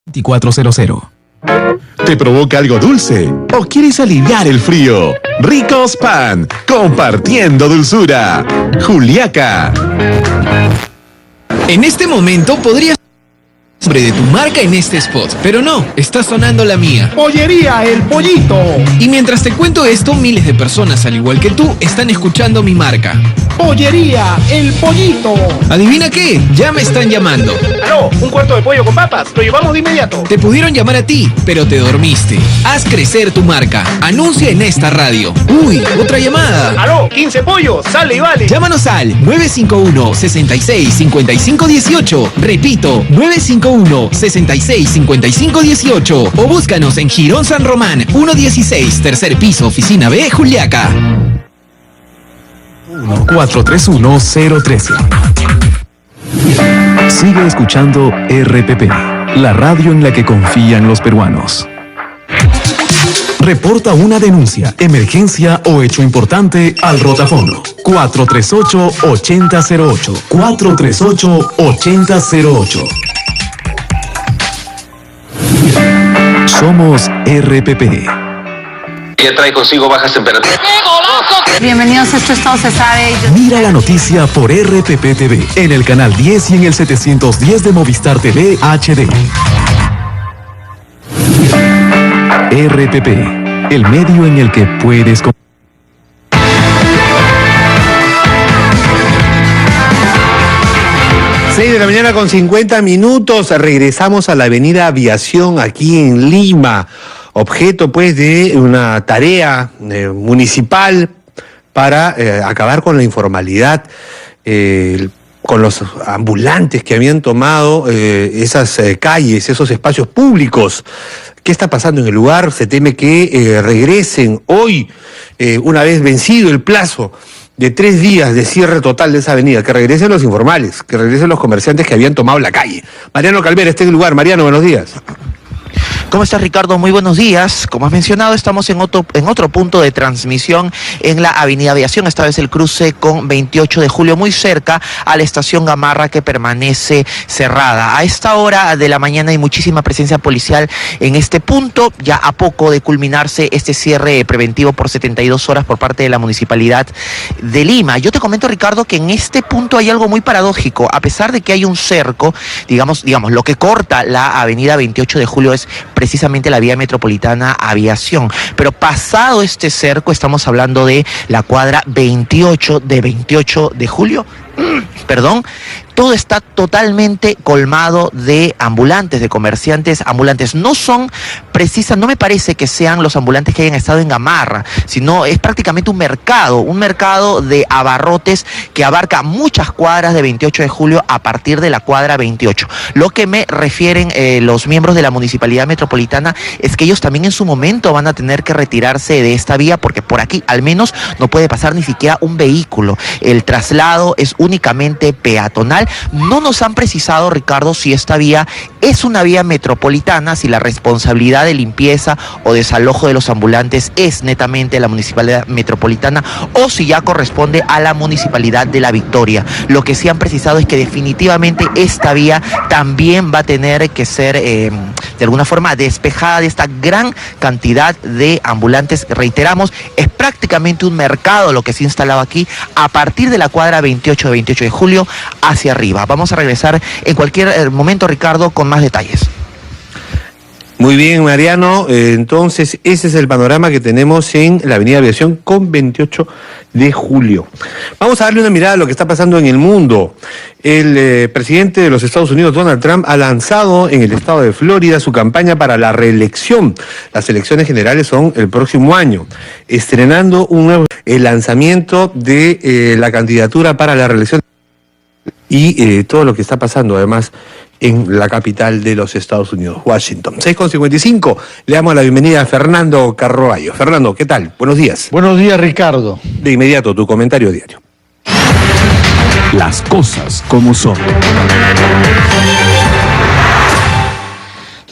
2400. ¿Te provoca algo dulce? ¿O quieres aliviar el frío? Ricos Pan, compartiendo dulzura. Juliaca. En este momento podrías nombre de tu marca en este spot, pero no, está sonando la mía. Pollería El Pollito. Y mientras te cuento esto, miles de personas, al igual que tú, están escuchando mi marca. Pollería El Pollito. ¿Adivina qué? Ya me están llamando. Aló, un cuarto de pollo con papas, lo llevamos de inmediato. Te pudieron llamar a ti, pero te dormiste. Haz crecer tu marca. Anuncia en esta radio. Uy, otra llamada. Aló, 15 pollos, sale y vale. Llámanos al 951-66-5518. Repito, 951-66-5518. O búscanos en Girón San Román, 116, tercer piso, oficina B, Juliaca. 1-431-013. Sigue escuchando RPP, la radio en la que confían los peruanos. Reporta una denuncia, emergencia o hecho importante al Rotafondo. 438-8008. 438-8008. Somos RPP. Que trae consigo bajas temperaturas. Bienvenidos a Esto se sabe. Mira la noticia por RPP TV, en el canal 10 y en el 710 de Movistar TV HD. RPP, el medio en el que puedes... 6 de la mañana con 50 minutos, regresamos a la avenida Aviación aquí en Lima, objeto pues de una tarea municipal para acabar con la informalidad, con los ambulantes que habían tomado esas calles, esos espacios públicos. ¿Qué está pasando en el lugar? Se teme que regresen hoy, una vez vencido el plazo de 3 días de cierre total de esa avenida, que regresen los informales, que regresen los comerciantes que habían tomado la calle. Mariano Calvera está en el lugar. Mariano, buenos días. ¿Cómo estás, Ricardo? Muy buenos días. Como has mencionado, estamos en otro punto de transmisión en la avenida Aviación, esta vez el cruce con 28 de julio, muy cerca a la estación Gamarra, que permanece cerrada. A esta hora de la mañana hay muchísima presencia policial en este punto, ya a poco de culminarse este cierre preventivo por 72 horas por parte de la Municipalidad de Lima. Yo te comento, Ricardo, que en este punto hay algo muy paradójico. A pesar de que hay un cerco, digamos, lo que corta la avenida 28 de julio es precisamente la vía metropolitana Aviación, pero pasado este cerco estamos hablando de la cuadra 28 de julio, todo está totalmente colmado de ambulantes, de comerciantes ambulantes. No me parece que sean los ambulantes que hayan estado en Gamarra, sino es prácticamente un mercado de abarrotes que abarca muchas cuadras de 28 de julio a partir de la cuadra 28. Lo que me refieren los miembros de la Municipalidad Metropolitana es que ellos también en su momento van a tener que retirarse de esta vía, porque por aquí al menos no puede pasar ni siquiera un vehículo. El traslado es únicamente peatonal. No nos han precisado, Ricardo, si esta vía es una vía metropolitana, si la responsabilidad de limpieza o desalojo de los ambulantes es netamente de la Municipalidad Metropolitana o si ya corresponde a la Municipalidad de La Victoria. Lo que sí han precisado es que definitivamente esta vía también va a tener que ser de alguna forma despejada de esta gran cantidad de ambulantes. Reiteramos, es prácticamente un mercado lo que se ha instalado aquí a partir de la cuadra 28 de julio hacia arriba. Vamos a regresar en cualquier momento, Ricardo, con más detalles. Muy bien, Mariano. Entonces, ese es el panorama que tenemos en la avenida Aviación con 28 de julio. Vamos a darle una mirada a lo que está pasando en el mundo. El presidente de los Estados Unidos, Donald Trump, ha lanzado en el estado de Florida su campaña para la reelección. Las elecciones generales son el próximo año, estrenando el lanzamiento de la candidatura para la reelección y todo lo que está pasando, además, en la capital de los Estados Unidos, Washington. 6:55, le damos la bienvenida a Fernando Carroballo. Fernando, ¿qué tal? Buenos días. Buenos días, Ricardo. De inmediato, tu comentario diario. Las cosas como son.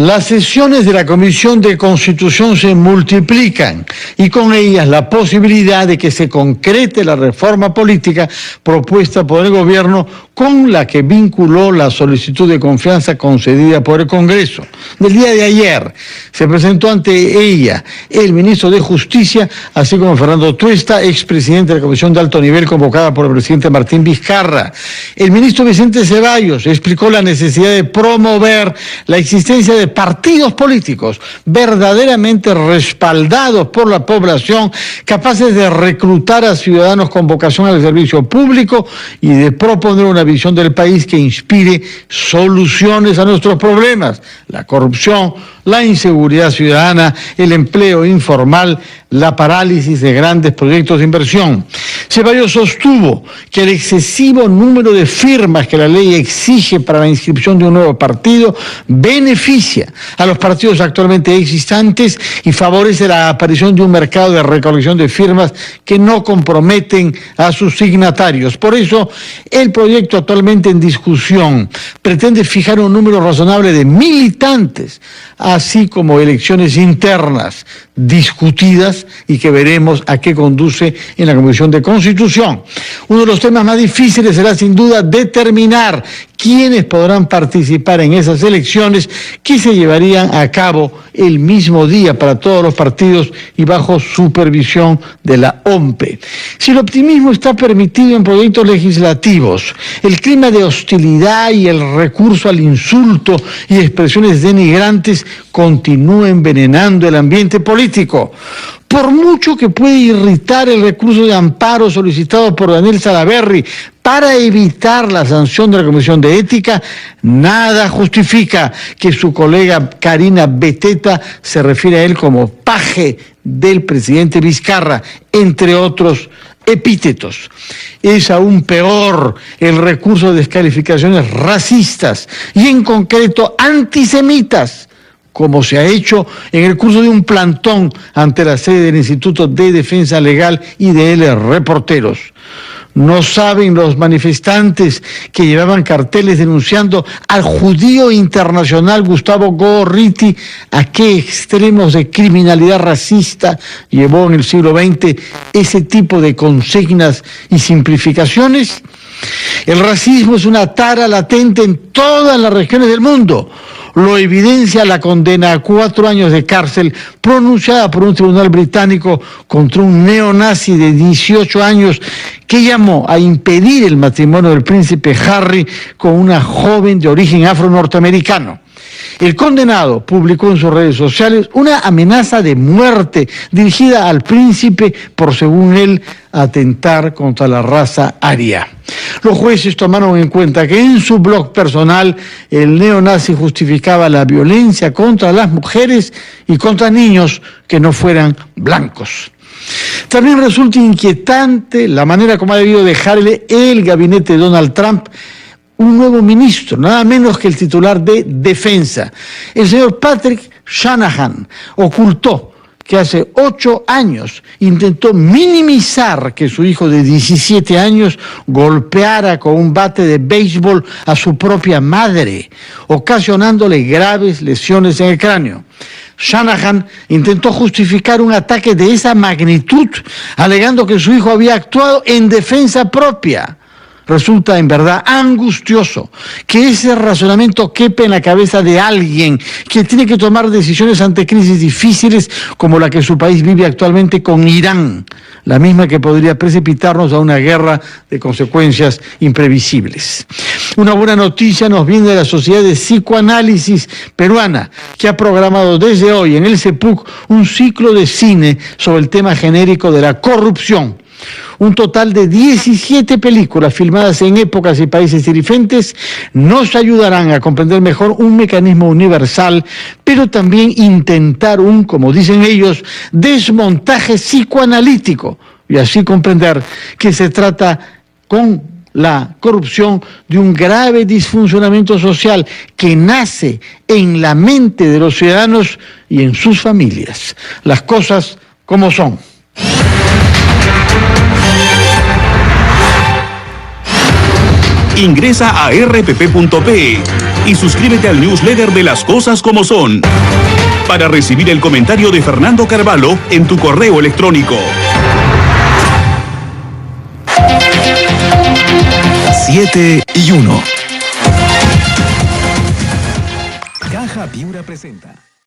Las sesiones de la Comisión de Constitución se multiplican y con ellas la posibilidad de que se concrete la reforma política propuesta por el gobierno con la que vinculó la solicitud de confianza concedida por el Congreso. Del día de ayer se presentó ante ella el ministro de Justicia, así como Fernando Tuesta, expresidente de la Comisión de Alto Nivel convocada por el presidente Martín Vizcarra. El ministro Vicente Ceballos explicó la necesidad de promover la existencia de partidos políticos verdaderamente respaldados por la población, capaces de reclutar a ciudadanos con vocación al servicio público y de proponer una visión del país que inspire soluciones a nuestros problemas: la corrupción, la inseguridad ciudadana, el empleo informal, la parálisis de grandes proyectos de inversión. Ceballos sostuvo que el excesivo número de firmas que la ley exige para la inscripción de un nuevo partido beneficia a los partidos actualmente existentes y favorece la aparición de un mercado de recolección de firmas que no comprometen a sus signatarios. Por eso, el proyecto actualmente en discusión pretende fijar un número razonable de militantes, así como elecciones internas discutidas y que veremos a qué conduce en la Comisión de Constitución. Uno de los temas más difíciles será sin duda determinar quiénes podrán participar en esas elecciones que se llevarían a cabo el mismo día para todos los partidos y bajo supervisión de la OMPE. Si el optimismo está permitido en proyectos legislativos, el clima de hostilidad y el recurso al insulto y expresiones denigrantes continúa envenenando el ambiente político. Por mucho que puede irritar el recurso de amparo solicitado por Daniel Salaverry para evitar la sanción de la Comisión de Ética, nada justifica que su colega Karina Beteta se refiere a él como paje del presidente Vizcarra, entre otros epítetos. Es aún peor el recurso de descalificaciones racistas y en concreto antisemitas, como se ha hecho en el curso de un plantón ante la sede del Instituto de Defensa Legal y de Reporteros. No saben los manifestantes que llevaban carteles denunciando al judío internacional Gustavo Gorriti a qué extremos de criminalidad racista llevó en el siglo XX ese tipo de consignas y simplificaciones. El racismo es una tara latente en todas las regiones del mundo. Lo evidencia la condena a 4 años de cárcel pronunciada por un tribunal británico contra un neonazi de 18 años que llamó a impedir el matrimonio del príncipe Harry con una joven de origen afro-norteamericano. El condenado publicó en sus redes sociales una amenaza de muerte dirigida al príncipe por, según él, atentar contra la raza aria. Los jueces tomaron en cuenta que en su blog personal el neonazi justificaba la violencia contra las mujeres y contra niños que no fueran blancos. También resulta inquietante la manera como ha debido dejarle el gabinete de Donald Trump un nuevo ministro, nada menos que el titular de Defensa. El señor Patrick Shanahan ocultó que hace 8 años intentó minimizar que su hijo de 17 años golpeara con un bate de béisbol a su propia madre, ocasionándole graves lesiones en el cráneo. Shanahan intentó justificar un ataque de esa magnitud, alegando que su hijo había actuado en defensa propia. Resulta en verdad angustioso que ese razonamiento quepe en la cabeza de alguien que tiene que tomar decisiones ante crisis difíciles como la que su país vive actualmente con Irán, la misma que podría precipitarnos a una guerra de consecuencias imprevisibles. Una buena noticia nos viene de la Sociedad de Psicoanálisis Peruana, que ha programado desde hoy en el CEPUC un ciclo de cine sobre el tema genérico de la corrupción. Un total de 17 películas filmadas en épocas y países diferentes nos ayudarán a comprender mejor un mecanismo universal, pero también intentar un, como dicen ellos, desmontaje psicoanalítico y así comprender que se trata con la corrupción de un grave disfuncionamiento social que nace en la mente de los ciudadanos y en sus familias. Las cosas como son. Ingresa a rpp.pe, y suscríbete al newsletter de Las Cosas Como Son para recibir el comentario de Fernando Carvalho en tu correo electrónico. 7:01. Caja Piura presenta.